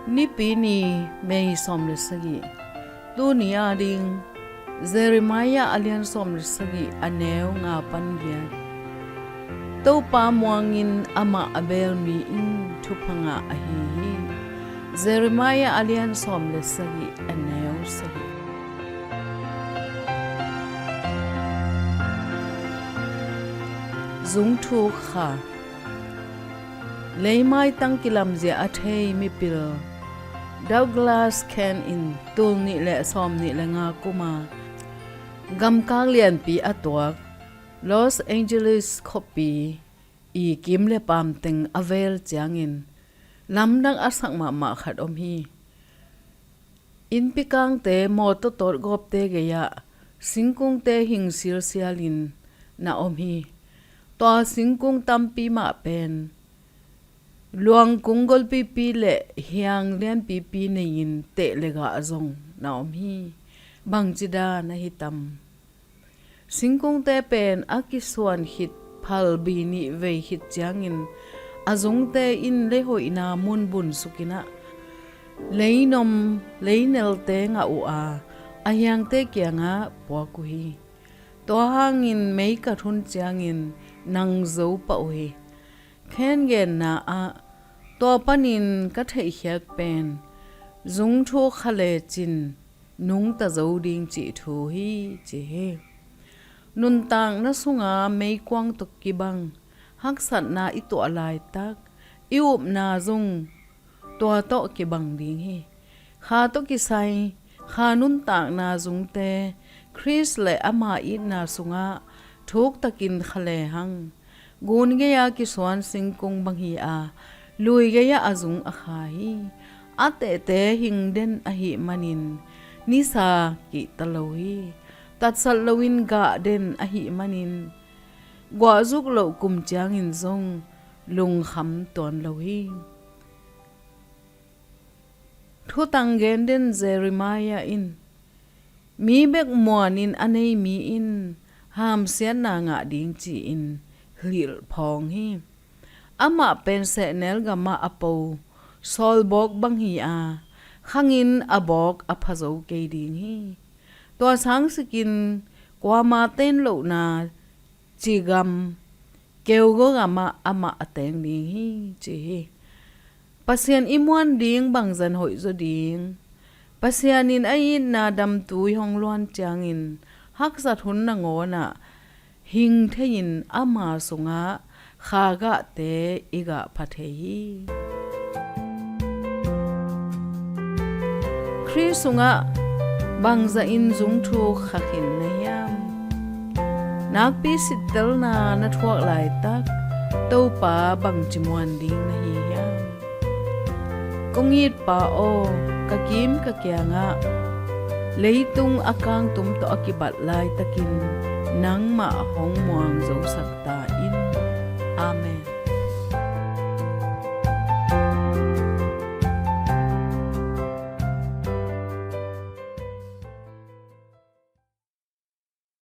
NIPINI may som sagi dunia ding Jeremiah alian som sagi aneu nga pangyan Topa muangin amah beel mi in thupha nga ahi Jeremiah alian som sagi aneu sagi Zungthuk Kha Leimai tang kilam je athei mi pil Douglas Ken in tul ni le som ni le nga kuma gam kang lian pi atwak Los Angeles copy I kim le pam teng avel changin lamdang asak ma khat om hi in pikang te mo to tor gop te geya singkung te hing sil sialin na om hi to singkung tampi ma pen luang kungol pi le hiang lian pi nein te lega azong na om hi bangjida na hitam singkung te pen akiswan hit phal bi ni ve hit changin azong te in le hoina mun bun sukina leinom leinel te nga u a ahyang te kyanga po ku hi to hangin mei ka thun changin nang zo pa hi khen gen na a to panin ka thei hiak pen Zungthuk Kha le chin nung ta zo ding chi thu hi chi he nun tang na sunga mei kwang tok ki bang hak sat na I to alai tak iup na zung to ki bang ding hi kha to ki sai kha nun tang na zung te Chris le ama I na sunga thuk takin khale hang gun ge ya ki swan singkung bang hi a lui ge ya azung a kha hi ate te hing den a hi manin nisa ki talohi tatsal lawin ga den a hi manin gwa zuk lo kum chang in zong lung kham ton lohi thu tang gen den Jeremiah in mi bek moanin anei mi in ham sian na nga ding chi in hlil phong hi ama pen se nel gama apo sol bok bang hi a khangin abok aphazo ke ding hi to sang sikin kwa ma ten lo na chigam keugo gama ama ateng ding hi chi pasien imuan ding bangzan hoi zo ding pasianin ai na dam tui hong luan changin hak sat hun na ngona hing thein ama sunga khaga te iga phathei Krisunga bangza in Zungthuk Kha khin na yam nakpi sitel na thuak lai tak Topa bang chimuan ding na hi yam kongit pa o kakim ka kyanga leitung akang tum to akibat lai takin nang ma hong muang zo sakta